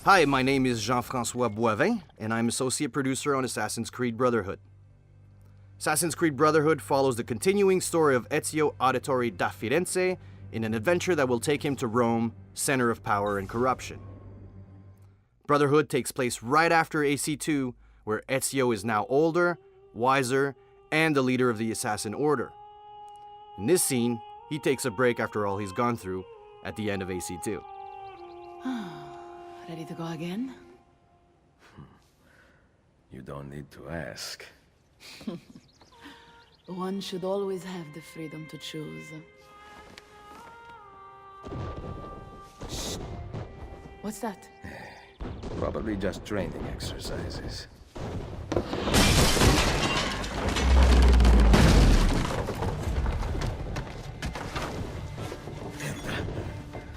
Hi, my name is Jean-François Boivin, and I'm associate producer on Assassin's Creed Brotherhood. Assassin's Creed Brotherhood follows the continuing story of Ezio Auditore da Firenze in an adventure that will take him to Rome, center of power and corruption. Brotherhood takes place right after AC2, where Ezio is now older, wiser, and the leader of the Assassin Order. In this scene, he takes a break after all he's gone through at the end of AC2. Ready to go again? You don't need to ask. One should always have the freedom to choose. Shh. What's that? Probably just training exercises.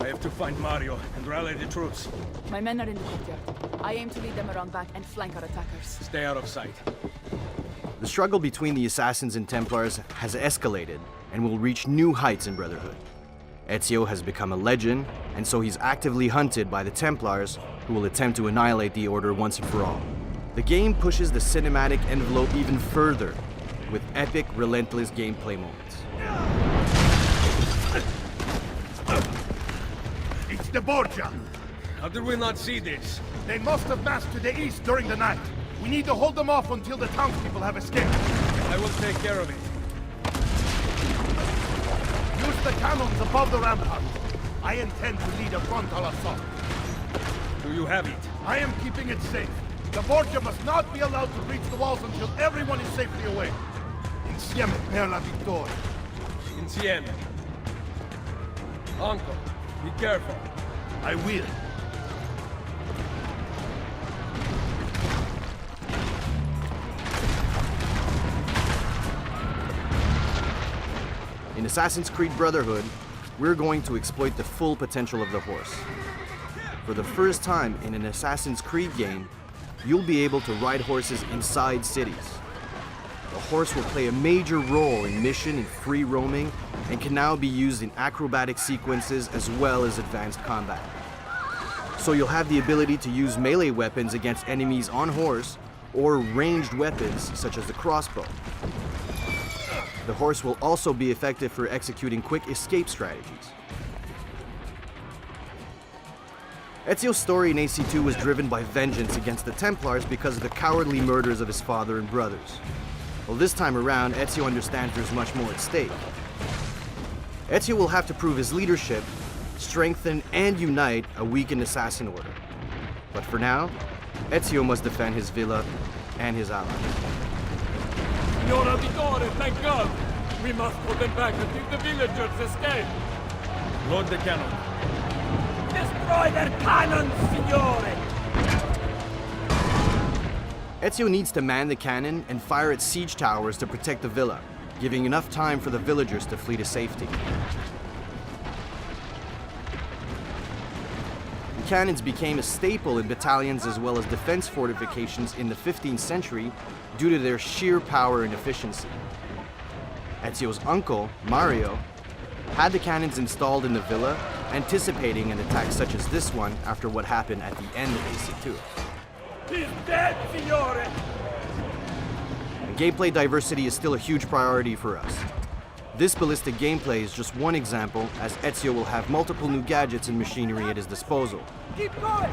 I have to find Mario and rally the troops. My men are in the courtyard. I aim to lead them around back and flank our attackers. Stay out of sight. The struggle between the Assassins and Templars has escalated and will reach new heights in Brotherhood. Ezio has become a legend, and so he's actively hunted by the Templars, who will attempt to annihilate the Order once and for all. The game pushes the cinematic envelope even further, with epic, relentless gameplay moments. It's the Borgia! How did we not see this? They must have massed to the east during the night. We need to hold them off until the townspeople have escaped. I will take care of it. Use the cannons above the ramparts. I intend to lead a frontal assault. Do you have it? I am keeping it safe. The Borgia must not be allowed to reach the walls until everyone is safely away. Insieme per la vittoria. Insieme. Uncle, be careful. I will. In Assassin's Creed Brotherhood, we're going to exploit the full potential of the horse. For the first time in an Assassin's Creed game, you'll be able to ride horses inside cities. The horse will play a major role in mission and free roaming, and can now be used in acrobatic sequences as well as advanced combat. So you'll have the ability to use melee weapons against enemies on horse, or ranged weapons such as the crossbow. The horse will also be effective for executing quick escape strategies. Ezio's story in AC2 was driven by vengeance against the Templars because of the cowardly murders of his father and brothers. Well, this time around, Ezio understands there's much more at stake. Ezio will have to prove his leadership, strengthen and unite a weakened assassin order. But for now, Ezio must defend his villa and his allies. Signora Vittoria, thank God! We must hold them back until the villagers escape! Load the cannon. Destroy their cannons, Signore! Ezio needs to man the cannon and fire its siege towers to protect the villa, giving enough time for the villagers to flee to safety. The cannons became a staple in battalions as well as defense fortifications in the 15th century due to their sheer power and efficiency. Ezio's uncle, Mario, had the cannons installed in the villa, anticipating an attack such as this one after what happened at the end of AC2. He's dead, Signore! And gameplay diversity is still a huge priority for us. This ballistic gameplay is just one example, as Ezio will have multiple new gadgets and machinery at his disposal. Keep going!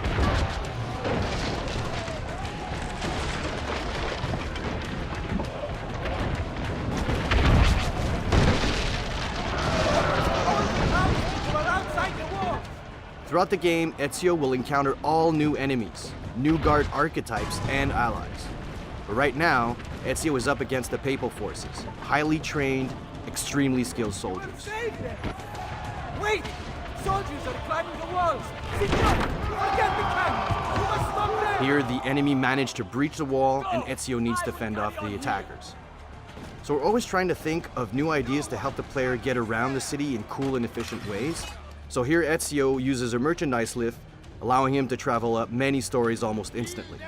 Throughout the game, Ezio will encounter all new enemies, new guard archetypes, and allies. But right now, Ezio is up against the Papal forces, highly trained, extremely skilled soldiers. Save them! Wait! Soldiers are climbing the walls! Signore, forget the cannons! You must stop them! Here, the enemy managed to breach the wall, and Ezio needs to fend off the attackers. So we're always trying to think of new ideas to help the player get around the city in cool and efficient ways. So here Ezio uses a merchandise lift, allowing him to travel up many stories almost instantly.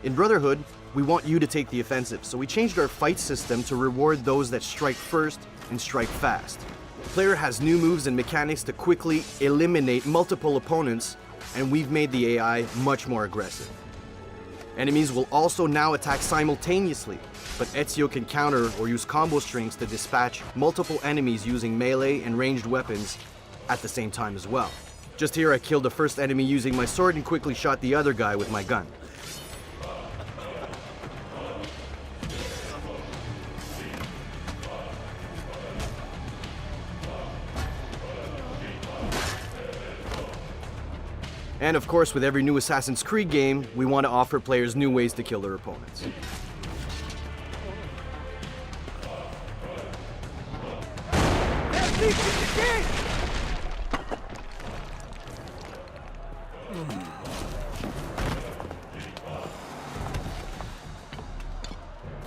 In Brotherhood, we want you to take the offensive, so we changed our fight system to reward those that strike first and strike fast. The player has new moves and mechanics to quickly eliminate multiple opponents, and we've made the AI much more aggressive. Enemies will also now attack simultaneously, but Ezio can counter or use combo strings to dispatch multiple enemies using melee and ranged weapons at the same time as well. Just here I killed the first enemy using my sword and quickly shot the other guy with my gun. And of course, with every new Assassin's Creed game, we want to offer players new ways to kill their opponents.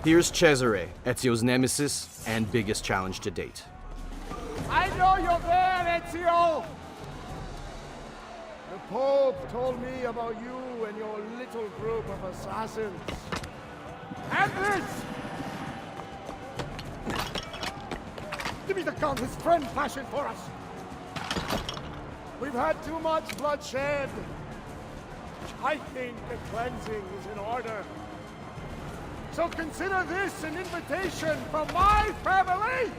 Here's Cesare, Ezio's nemesis and biggest challenge to date. I know you're there, Ezio! The Pope told me about you and your little group of assassins. And this! Give me the gun his friend fashioned for us! We've had too much bloodshed. I think the cleansing is in order. So consider this an invitation from my family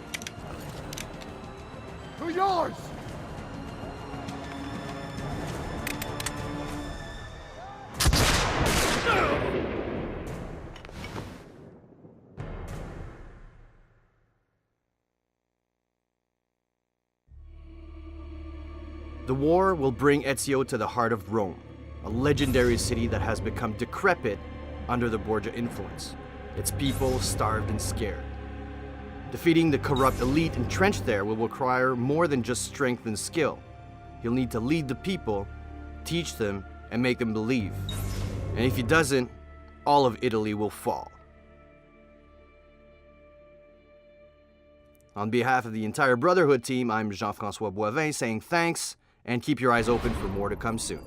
to yours. The war will bring Ezio to the heart of Rome, a legendary city that has become decrepit under the Borgia influence, its people starved and scared. Defeating the corrupt elite entrenched there will require more than just strength and skill. He'll need to lead the people, teach them, and make them believe. And if he doesn't, all of Italy will fall. On behalf of the entire Brotherhood team, I'm Jean-François Boivin saying thanks, and keep your eyes open for more to come soon.